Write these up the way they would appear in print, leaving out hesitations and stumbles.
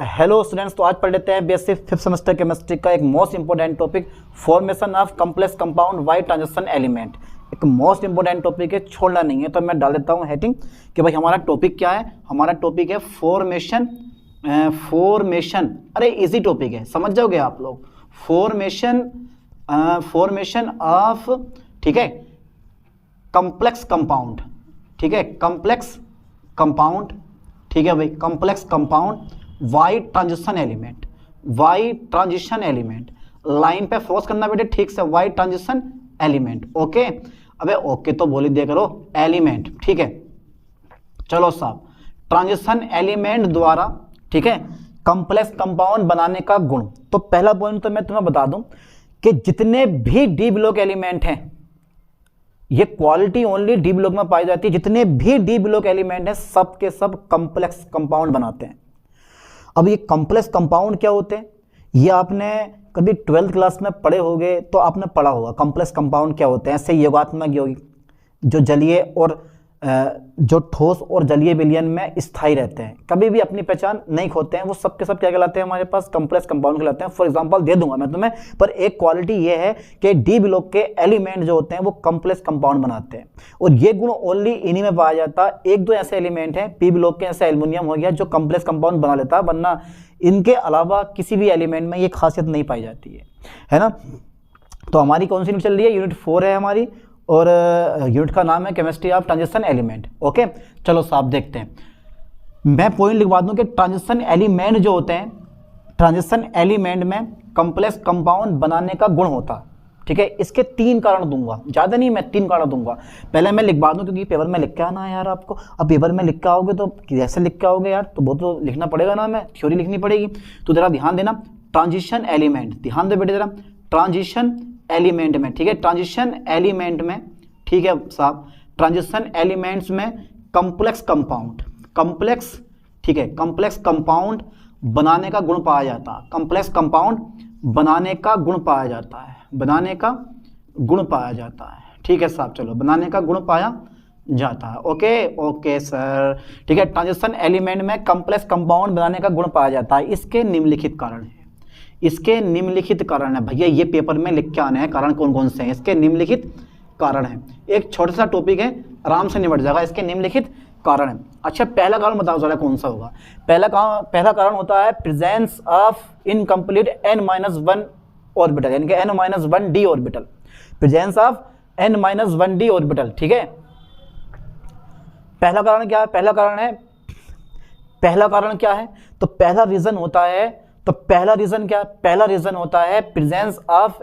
Hello students, तो आज पढ़ लेते हैं बेसिक 5th सेमेस्टर केमिस्ट्री का एक most important topic, formation of complex compound bye transition element. एक मोस्ट इंपोर्टेंट टॉपिक है, छोड़ना नहीं है। तो मैं डाल देता हूँ हेडिंग कि भाई हमारा टॉपिक क्या है। हमारा टॉपिक है फॉर्मेशन। अरे इजी टॉपिक है, समझ जाओगे आप लोग। फॉर्मेशन ऑफ, ठीक है, कॉम्प्लेक्स कंपाउंड, ठीक है, कॉम्प्लेक्स कंपाउंड, ठीक है भाई, complex compound why transition element. Why transition element, line पे फोर्स करना बेटे, ठीक से, वाई ट्रांजिशन एलिमेंट। ओके, अबे ओके तो बोली दिया करो, एलिमेंट, ठीक है। चलो साहब, ट्रांजिशन एलिमेंट द्वारा, ठीक है, कॉम्प्लेक्स कंपाउंड बनाने का गुण। तो पहला पॉइंट तो मैं तुम्हें बता दूं कि जितने भी डी ब्लॉक एलिमेंट हैं, ये क्वालिटी ओनली डी ब्लॉक में पाई जाती है। जितने भी डी ब्लॉक एलिमेंट हैं सब के सब कॉम्प्लेक्स कंपाउंड बनाते हैं। अब ये कॉम्प्लेक्स कंपाउंड क्या होते हैं, ये आपने कभी 12th क्लास में पढ़े होंगे तो आपने पढ़ा होगा कॉम्प्लेक्स कंपाउंड क्या होते हैं। ऐसे योगात्मक यौगिक जो जलीय और जो ठोस और जलीय विलयन में स्थायी रहते हैं, कभी भी अपनी पहचान नहीं खोते हैं, वो सब के सब क्या कहलाते हैं, हमारे पास कॉम्प्लेक्स कंपाउंड कहलाते हैं। फॉर एग्जांपल दे दूंगा मैं तुम्हें, पर एक क्वालिटी ये है कि डी ब्लॉक के एलिमेंट जो होते हैं वो कॉम्प्लेक्स कंपाउंड बनाते हैं, और ये गुण ओनली इन्हीं में पाया जाता है। एक दो ऐसे एलिमेंट हैं पी ब्लॉक के, जैसे एल्युमिनियम हो गया, जो कॉम्प्लेक्स कंपाउंड बना लेता है, वरना इनके अलावा किसी भी एलिमेंट में ये खासियत नहीं पाई जाती है ना। तो हमारी कौन सी यूनिट चल रही है, यूनिट 4 है हमारी, और यूनिट का नाम है chemistry of transition element. Okay, चलो साहब देखते हैं। मैं पॉइंट लिखवा दूं कि ट्रांजिशन एलिमेंट जो होते हैं, ट्रांजिशन एलिमेंट में कॉम्प्लेक्स कंपाउंड बनाने का गुण होता है, ठीक है। इसके 3 कारण दूंगा, ज़्यादा नहीं, मैं 3 कारण दूंगा। पहले मैं लिखवा दूं क्योंकि पेपर में लिख के आना है यार आपको। अब पेपर में लिख के आओगे तो कैसे लिख के आओगे यार, तो बहुत तो लिखना पड़ेगा ना, मैं थ्योरी लिखनी पड़ेगी। तो जरा ध्यान देना, ट्रांजिशन एलिमेंट, ध्यान दे बेटे जरा, ट्रांजिशन एलिमेंट में, ठीक है, ट्रांजिशन एलिमेंट में, ठीक है साहब, ट्रांजिशन एलिमेंट्स में कॉम्प्लेक्स कंपाउंड, कॉम्प्लेक्स, ठीक है, कॉम्प्लेक्स कंपाउंड बनाने का गुण पाया जाता है। कॉम्प्लेक्स कंपाउंड बनाने का गुण पाया जाता है, बनाने का गुण पाया जाता है, ठीक है साहब। चलो, बनाने का गुण पाया जाता है। ओके सर, ठीक है। ट्रांजिशन एलिमेंट में कॉम्प्लेक्स कंपाउंड बनाने का गुण पाया जाता है। इसके निम्नलिखित कारण है, इसके निम्नलिखित कारण है भैया, ये पेपर में लिख के आने हैं कारण कौन कौन से हैं। इसके निम्नलिखित कारण है, एक छोटा सा टॉपिक है, आराम से निपट जाएगा। इसके निम्नलिखित कारण है। अच्छा, पहला कारण बताओ जरा कौन सा होगा। पहला कारण होता है presence of incomplete n-1 orbital, यानी कि n-1d orbital, presence of n-1d orbital, ठीक है। पहला कारण क्या है, पहला कारण क्या है, तो पहला रीजन होता है, तो पहला रीजन क्या, पहला रीजन होता है प्रेजेंस ऑफ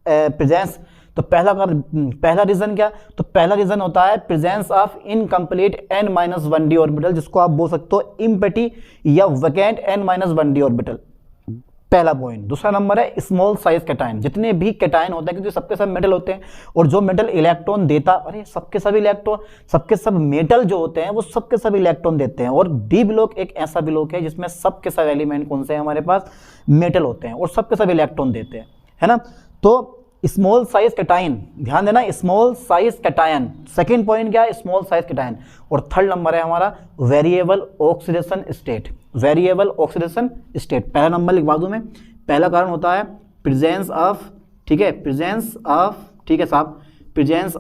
प्रेजेंस, तो पहला रीजन क्या, तो पहला रीजन होता है presence of incomplete n-1d orbital, जिसको आप बोल सकते हो इम्पेटी या वैकेंट n-1d ऑर्बिटल, पहला पॉइंट। दूसरा नंबर है स्मॉल साइज कैटायन। जितने भी कैटायन होते हैं, क्योंकि सबके सब मेटल होते हैं, और जो मेटल इलेक्ट्रॉन देता, अरे सबके सब इलेक्ट्रॉन, सबके सब मेटल जो होते हैं वो सबके सब इलेक्ट्रॉन देते हैं। और डी ब्लॉक एक ऐसा ब्लॉक है जिसमें सबके सब एलिमेंट कौन से हैं, हमारे पास मेटल होते हैं, और सबके सब इलेक्ट्रॉन देते हैं, है ना। तो स्मॉल साइज कैटायन, ध्यान देना, small size cation. Second point क्या है, स्मॉल साइज कैटायन। और थर्ड नंबर है हमारा variable oxidation state, variable oxidation state. पहला नंबर लिखवा दूं मैं, पहला कारण होता है प्रेजेंस ऑफ, ठीक है, प्रेजेंस ऑफ, ठीक है साहब, प्रेजेंस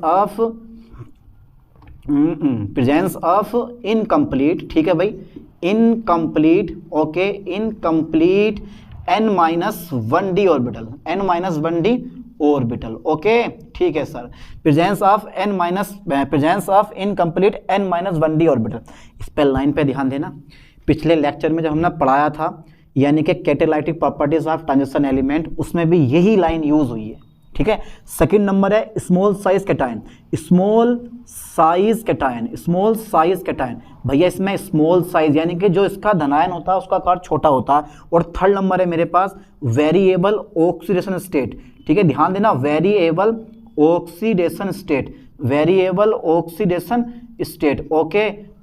ऑफ इनकम्प्लीट, ठीक है भाई, incomplete, okay, incomplete n-1d orbital, n-1d orbital, okay, ठीक है sir. Presence of incomplete n-1d orbital. इस पे लाइन पे ध्यान देना, पिछले लेक्चर में जब हमने पढ़ाया था, यानी कि catalytic properties of transition element, उसमें भी यही लाइन यूज हुई है, ठीक है। सेकंड नंबर है small size cation, small size cation, small size cation भैया, इसमें स्मॉल साइज यानी कि जो इसका धनायन होता है उसका आकार छोटा होता है। और थर्ड नंबर है मेरे पास वेरिएबल ऑक्सीडेशन स्टेट, ठीक है, ध्यान देना, variable oxidation state, variable oxidation state,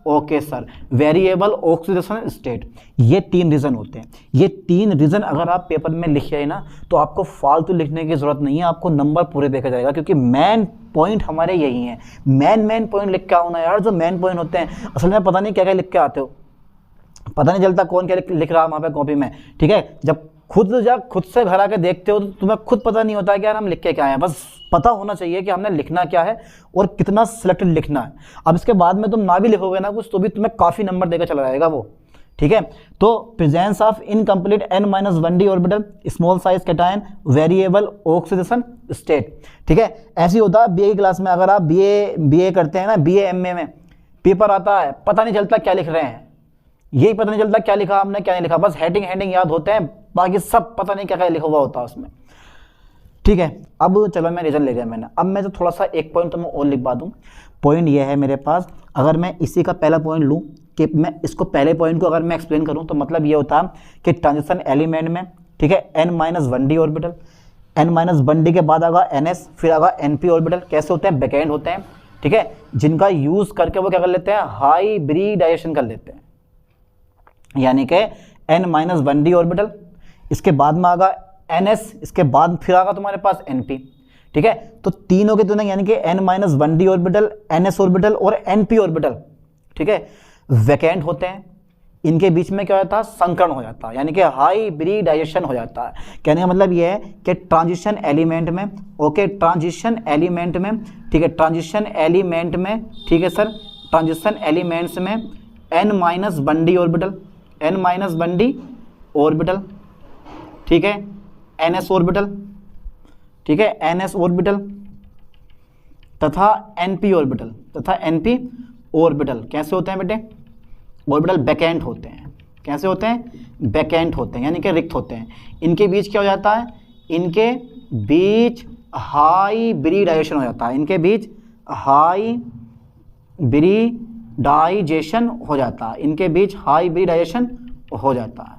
okay sir, variable oxidation state. ये 3 रीजन होते हैं। ये 3 रीजन अगर आप पेपर में लिखे ना, तो आपको फालतू लिखने की जरूरत नहीं है, आपको नंबर पूरे देखा जाएगा, क्योंकि मेन पॉइंट हमारे यही हैं। मेन पॉइंट लिख के आओ ना यार, जो मेन पॉइंट होते हैं, असल में पता नहीं क्या क्या लिख के आते हो। पता नहीं चलता कौन क्या लिख रहा है वहाँ पे कॉपी में, ठीक है। जब खुद से घर आके देखते हो तो तुम्हें खुद पता नहीं होता है कि यार हम लिख के क्या आए हैं। बस पता होना चाहिए कि हमने लिखना क्या है और कितना सिलेक्टेड लिखना है। अब इसके बाद में तुम ना भी लिखोगे ना कुछ तो भी तुम्हें काफ़ी नंबर देकर चला जाएगा वो, ठीक है। तो presence of incomplete n-1d orbital small size cation variable oxidation state, ठीक है। ऐसे होता है बीए की क्लास में, अगर आप बीए करते हैं ना, बीए एमए में पेपर आता है, पता नहीं चलता क्या लिख रहे हैं, यही पता नहीं चलता क्या लिखा हमने क्या नहीं लिखा, बस हेडिंग याद होते हैं, बाकी सब पता नहीं क्या क्या लिखा हुआ होता है उसमें, ठीक है। अब चलो मैं रीजन ले लिया मैंने, अब मैं जो थोड़ा सा एक पॉइंट तो मैं और लिखवा दूँ। पॉइंट ये है मेरे पास, अगर मैं इसी का पहला पॉइंट लूँ कि मैं इसको पहले पॉइंट को अगर मैं एक्सप्लेन करूँ तो मतलब ये होता है कि ट्रांजिशन एलिमेंट में, ठीक है, n-1d ऑर्बिटल, n-1d के बाद आगा ns, फिर आगा np ऑर्बिटल, कैसे होते हैं, बैकएंड होते हैं, ठीक है, जिनका यूज करके वो क्या कर लेते हैं, हाइब्रिडाइजेशन कर लेते हैं, यानी कि n-1d ऑर्बिटल, इसके बाद में आगा ns, इसके बाद फिर आगा तुम्हारे पास np, ठीक है। तो तीनों के तीनों यानी कि n-1d ऑर्बिटल, ns ऑर्बिटल और np ऑर्बिटल, ठीक है, वैकेंट होते हैं। इनके बीच में क्या होता है, संकरण हो जाता है, यानी कि हाइब्रिडाइजेशन हो जाता है। कहने का मतलब ये है कि ट्रांजिशन एलिमेंट में, ओके, ट्रांजिशन एलिमेंट में, ठीक है, ट्रांजिशन एलिमेंट में, ठीक है सर, ट्रांजिशन एलिमेंट्स में n-1d ऑर्बिटल, n-1d ऑर्बिटल, ठीक है, ns ऑर्बिटल, ठीक है, ns ऑर्बिटल तथा np ऑर्बिटल, तथा np ऑर्बिटल कैसे होते हैं बेटे, ऑर्बिटल बैकेंट होते हैं। कैसे होते हैं, बैकेंट होते हैं, यानी कि रिक्त होते हैं। इनके बीच क्या हो जाता है, इनके बीच हाइब्रिडाइजेशन हो जाता है, इनके बीच हाइब्रिडाइजेशन हो जाता है, इनके बीच हाइब्रिडाइजेशन हो जाता है।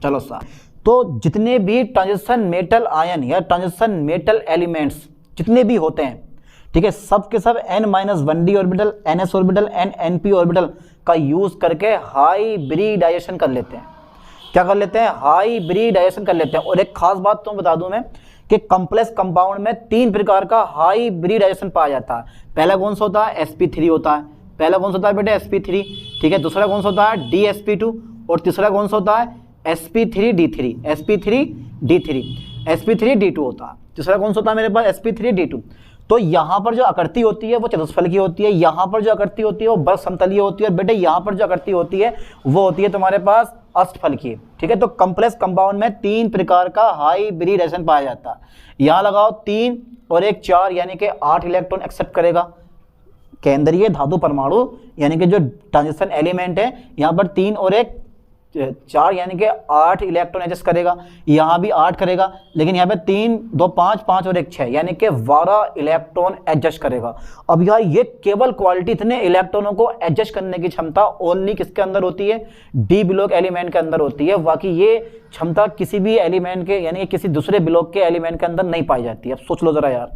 चलो सर, तो जितने भी ट्रांजिशन मेटल आयन या ट्रांजिशन मेटल एलिमेंट्स जितने भी होते हैं, ठीक है, सब के सब n-1d orbital, ns orbital and np orbital का यूज करके हाइब्रिडाइजेशन कर लेते हैं। क्या कर लेते हैं, हाइब्रिडाइजेशन कर लेते हैं। और एक खास बात तो बता दूं मैं कि कॉम्प्लेक्स कंपाउंड में 3 प्रकार का हाइब्रिडाइजेशन पाया जाता है। पहला कौन सा होता है, sp3 होता है, पहला कौन सा होता है बेटे, sp3, ठीक है। दूसरा कौन सा होता है, dsp2, और तीसरा कौन सा होता है, sp3d3, sp3d3, sp3d2 होता है। तीसरा कौन सा होता है मेरे पास, sp3d2। तो यहाँ पर जो आकृति होती है वो चतुष्फल की होती है, यहाँ पर जो आकृति होती है वो बर्ग समतलीय होती है, और बेटे यहाँ पर जो आकृति होती है वो होती है तुम्हारे पास अष्टफल की, ठीक है। तो कॉम्प्लेक्स कंपाउंड में 3 प्रकार का हाइब्रिडाइजेशन पाया जाता है। यहाँ लगाओ 3 और 1 4, यानी कि 8 इलेक्ट्रॉन एक्सेप्ट करेगा केंद्रीय धातु परमाणु, यानी कि जो ट्रांजिशन एलिमेंट है यहाँ पर 3 और 1 4, यानी कि 8 इलेक्ट्रॉन एडजस्ट करेगा। यहाँ भी 8 करेगा, लेकिन यहाँ पे 3 2 5 5 और 1 6, यानी कि 12 इलेक्ट्रॉन एडजस्ट करेगा। अब यार ये केवल क्वालिटी, इतने इलेक्ट्रॉनों को एडजस्ट करने की क्षमता ओनली किसके अंदर होती है, डी ब्लॉक एलिमेंट के अंदर होती है। बाकी ये क्षमता किसी भी एलिमेंट के, यानी कि किसी दूसरे ब्लॉक के एलिमेंट के अंदर नहीं पाई जाती है। अब सोच लो जरा यार,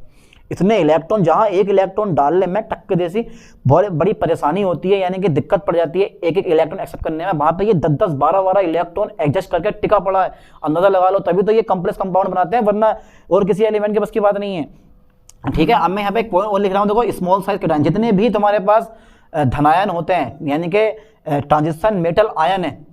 इतने इलेक्ट्रॉन, जहाँ 1 इलेक्ट्रॉन डालने में टक्कर जैसी बहुत बड़ी परेशानी होती है, यानी कि दिक्कत पड़ जाती है एक इलेक्ट्रॉन एक्सेप्ट करने में, वहाँ पे ये 10 12 इलेक्ट्रॉन एडजस्ट करके टिका पड़ा है। अंदाजा लगा लो, तभी तो ये कॉम्प्लेक्स कंपाउंड बनाते हैं, वरना और किसी एलिमेंट के बस की बात नहीं है, ठीक है। अब मैं यहाँ पे एक पॉइंट और लिख रहा हूँ, देखो, स्मॉल साइज कैटायन, जितने भी तुम्हारे पास धनायन होते हैं, यानी कि ट्रांजिशन मेटल आयन है,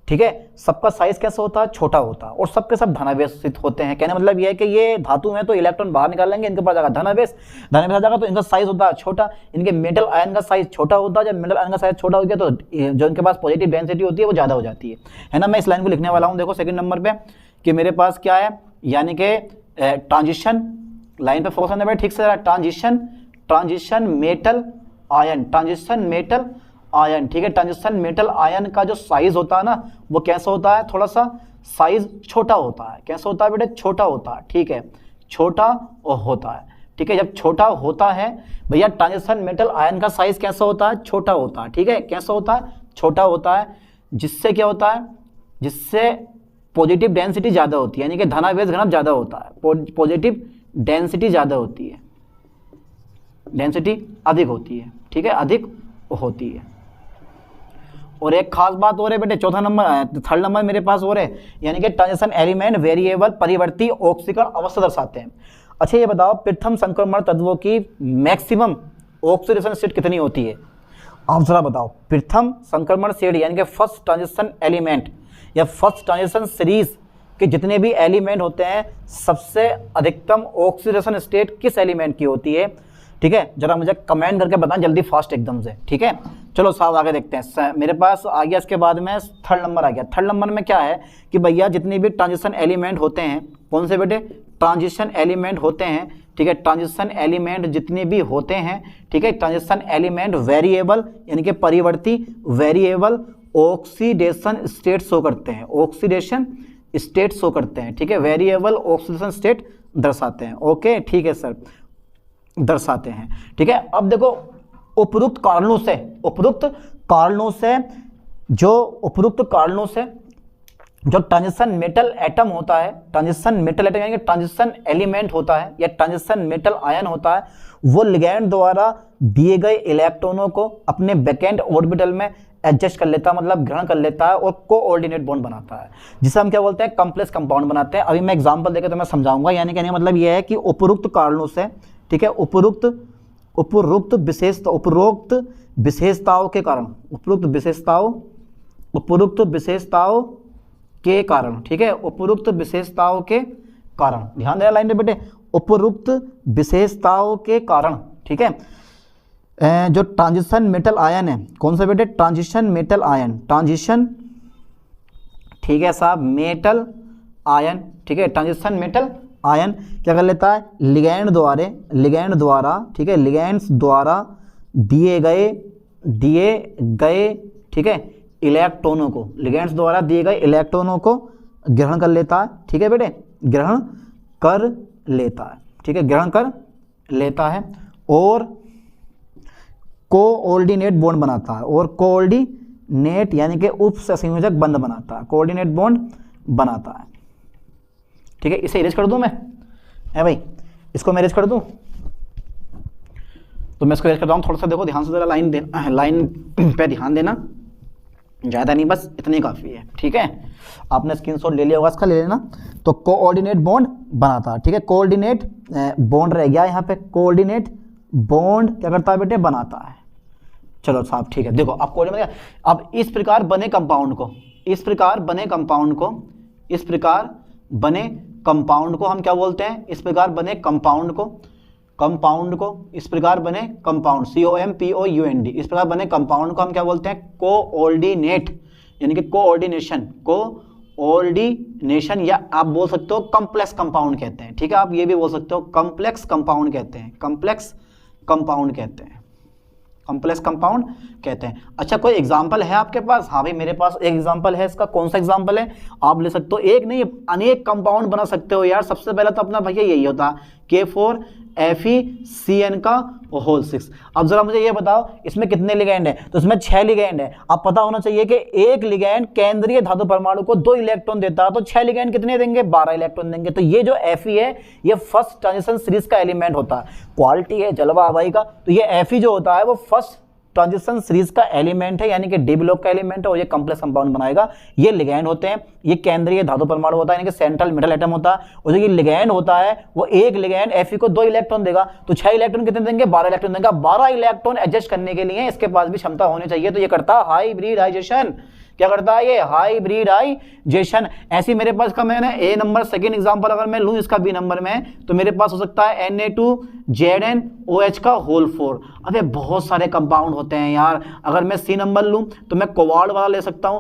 ठीक है, सबका साइज कैसा होता है, छोटा होता है, और सबके सब धनावेशित होते हैं। कहने मतलब ये है कि ये धातु में तो इलेक्ट्रॉन बाहर निकालेंगे, इनके पास जाएगा धनावेश आ जाएगा, तो इनका साइज होता है छोटा। इनके मेटल आयन का साइज छोटा होता है। जब मेटल आयन का साइज छोटा हो गया तो जो इनके पास पॉजिटिव डेंसिटी होती है वो ज़्यादा हो जाती है ना। मैं इस लाइन को लिखने वाला हूँ, देखो सेकंड नंबर पे कि मेरे पास क्या है, यानी कि ट्रांजिशन लाइन पे फोकस करना है ठीक से, transition metal ion, transition metal ion, ठीक है। ट्रांजिशन मेटल आयन का जो साइज होता है ना वो कैसा होता है, थोड़ा सा साइज छोटा होता है। कैसा होता है बेटे, छोटा होता है, ठीक है, छोटा होता है, ठीक है। जब छोटा होता है भैया, ट्रांजिशन मेटल आयन का साइज कैसा होता है, छोटा होता है, ठीक है। कैसा होता है, छोटा होता है, जिससे क्या होता है, जिससे पॉजिटिव डेंसिटी ज़्यादा होती है, यानी कि धनावेश घनत्व ज़्यादा होता है, पॉजिटिव डेंसिटी ज़्यादा होती है, डेंसिटी अधिक होती है, ठीक है, अधिक होती है। और एक खास बात और है बेटे, थर्ड नंबर मेरे पास और है, यानी कि ट्रांजिशन एलिमेंट वेरिएबल परिवर्ती ऑक्सीकरण अवस्था दर्शाते हैं। अच्छा ये बताओ, प्रथम संक्रमण तत्वों की मैक्सिमम ऑक्सीडेशन स्टेट कितनी होती है। आप जरा बताओ, प्रथम संक्रमण श्रेणी यानी कि फर्स्ट ट्रांजिशन एलिमेंट या फर्स्ट ट्रांजिशन सीरीज के जितने भी एलिमेंट होते हैं, सबसे अधिकतम ऑक्सीडेशन स्टेट किस एलिमेंट की होती है? ठीक है, जरा मुझे कमेंट करके बताएं जल्दी, फास्ट एकदम से। ठीक है, चलो साहब आगे देखते हैं। मेरे पास आ गया, इसके बाद में थर्ड नंबर आ गया। थर्ड नंबर में क्या है कि भैया जितने भी ट्रांजिशन एलिमेंट होते हैं, कौन से बेटे? ट्रांजिशन एलिमेंट होते हैं। ठीक है, ट्रांजिशन एलिमेंट जितने भी होते हैं, ठीक है, ट्रांजिशन एलिमेंट वेरिएबल यानी कि परिवर्ती वेरिएबल ऑक्सीडेशन स्टेट शो करते हैं, ऑक्सीडेशन स्टेट शो करते हैं। ठीक है, वेरिएबल ऑक्सीडेशन स्टेट दर्शाते हैं। ओके, ठीक है सर, दर्शाते हैं। ठीक है, अब देखो उपरोक्त कारणों से जो ट्रांजिशन मेटल एटम होता है, ट्रांजिशन मेटल एटम यानी कि ट्रांजिशन एलिमेंट होता है या ट्रांजिशन मेटल आयन होता है, वो लिगैंड द्वारा दिए गए इलेक्ट्रॉनों को अपने वैकेंट ऑर्बिटल में एडजस्ट कर लेता है, मतलब ग्रहण कर लेता है और कोऑर्डिनेट बॉन्ड बनाता है, जिसे हम क्या बोलते हैं? कॉम्प्लेक्स कंपाउंड बनाते हैं। अभी मैं एग्जांपल देकर तो मैं समझाऊंगा। यानी कहने का मतलब यह है कि उपरोक्त कारणों से, ठीक है, उपरोक्त विशेषताओं के कारण, उपरोक्त विशेषताओं के कारण, ठीक है, उपरोक्त विशेषताओं के कारण, ध्यान देना लाइन में बेटे, उपरोक्त विशेषताओं के कारण, ठीक है, जो ट्रांजिशन मेटल आयन है, कौन सा बेटे? ट्रांजिशन मेटल आयन, ट्रांजिशन, ठीक है साहब, मेटल आयन, ठीक है, ट्रांजिशन मेटल आयन क्या कर लेता है? लिगैंड द्वारा, ठीक है, लिगैंड्स द्वारा दिए गए, ठीक है, इलेक्ट्रॉनों को, लिगैंड्स द्वारा दिए गए इलेक्ट्रॉनों को ग्रहण कर लेता है। ठीक है बेटे, ग्रहण कर लेता है, ठीक है, ग्रहण कर लेता है और कोऑर्डिनेट बॉन्ड बनाता है, और कोऑर्डिनेट यानी कि उप संयोजक बंध बनाता है, कोऑर्डिनेट बॉन्ड बनाता है। ठीक है, इसे इरेज कर दूं मैं? है भाई, इसको मैं इरेज कर दूं? तो मैं इसको इरेज कर रहा हूं, थोड़ा सा देखो ध्यान से, जरा लाइन पे ध्यान देना, ज़्यादा नहीं, बस इतनी काफ़ी है। ठीक है, आपने स्क्रीनशॉट ले लिया होगा इसका, ले लेना। तो कोऑर्डिनेट बॉन्ड बनाता है, ठीक है, कोऑर्डिनेट बॉन्ड रह गया यहाँ पे, कोऑर्डिनेट बॉन्ड क्या करता है बेटे? बनाता है। चलो साहब ठीक है, देखो आप कोऑर्डिनेट, अब इस प्रकार बने कंपाउंड को हम क्या बोलते हैं? इस प्रकार बने कंपाउंड को इस प्रकार बने कंपाउंड, COMPOUND, इस प्रकार बने कंपाउंड को हम क्या बोलते हैं? कोऑर्डिनेट यानी कि कोऑर्डिनेशन, या आप बोल सकते हो कॉम्प्लेक्स कंपाउंड कहते हैं। ठीक है, आप ये भी बोल सकते हो कॉम्प्लेक्स कंपाउंड कहते हैं, कॉम्प्लेक्स कंपाउंड कहते हैं। अच्छा, कोई एग्जांपल है आपके पास? हाँ भाई, मेरे पास एक एग्जांपल है इसका। कौन सा एग्जांपल है? आप ले सकते हो, एक नहीं अनेक कंपाउंड बना सकते हो यार। सबसे पहले तो अपना भैया यही होता K4FeCN का होल 6। अब जरा मुझे ये बताओ, इसमें कितने लिगैंड है? तो इसमें 6 लिगैंड है। अब पता होना चाहिए कि एक लिगैंड केंद्रीय धातु परमाणु को 2 इलेक्ट्रॉन देता है, तो 6 लिगैंड कितने देंगे? 12 इलेक्ट्रॉन देंगे। तो ये जो Fe है, ये फर्स्ट ट्रांजिशन सीरीज का एलिमेंट होता है। क्वालिटी है जलवा हवाई का, तो ये Fe जो होता है वो फर्स्ट ट्रांजिशन सीरीज का एलिमेंट है, यानी कि डी ब्लॉक का एलिमेंट है, और ये कॉम्प्लेक्स कंपाउंड बनाएगा। ये लिगैंड होते हैं, ये केंद्रीय धातु परमाणु होता है, यानी कि सेंट्रल मेटल एटम होता है, और जो ये लिगैंड होता है वो एक लिगैंड Fe को 2 इलेक्ट्रॉन देगा, तो 6 इलेक्ट्रॉन कितने देंगे? 12 इलेक्ट्रॉन देगा। 12 इलेक्ट्रॉन एडजस्ट करने के लिए इसके पास भी क्षमता होनी चाहिए, तो ये करता है हाइब्रिडाइजेशन। क्या करता है ये? हाइब्रिडाइजेशन। ऐसी मेरे पास का मैंने ए नंबर सेकेंड एग्जांपल अगर मैं लूं इसका बी नंबर में, तो मेरे पास हो सकता है Na2ZnOH का होल 4। अबे बहुत सारे कंपाउंड होते हैं यार। अगर मैं सी नंबर लूं तो मैं कोबाल्ट वाला ले सकता हूं,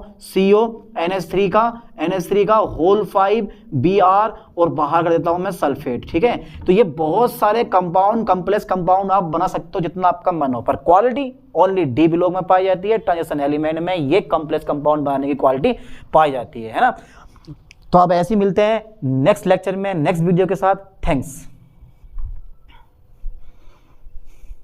NH3 का होल 5 Br, और बाहर कर देता हूं मैं सल्फेट। ठीक है, तो ये बहुत सारे कंपाउंड, कॉम्प्लेक्स कंपाउंड आप बना सकते हो जितना आपका मन हो, पर क्वालिटी ओनली डी ब्लॉक में पाई जाती है। ट्रांजिशन एलिमेंट में ये कॉम्प्लेक्स कंपाउंड बनाने की क्वालिटी पाई जाती है ना। तो अब ऐसे ही मिलते हैं नेक्स्ट लेक्चर में नेक्स्ट वीडियो के साथ। थैंक्स।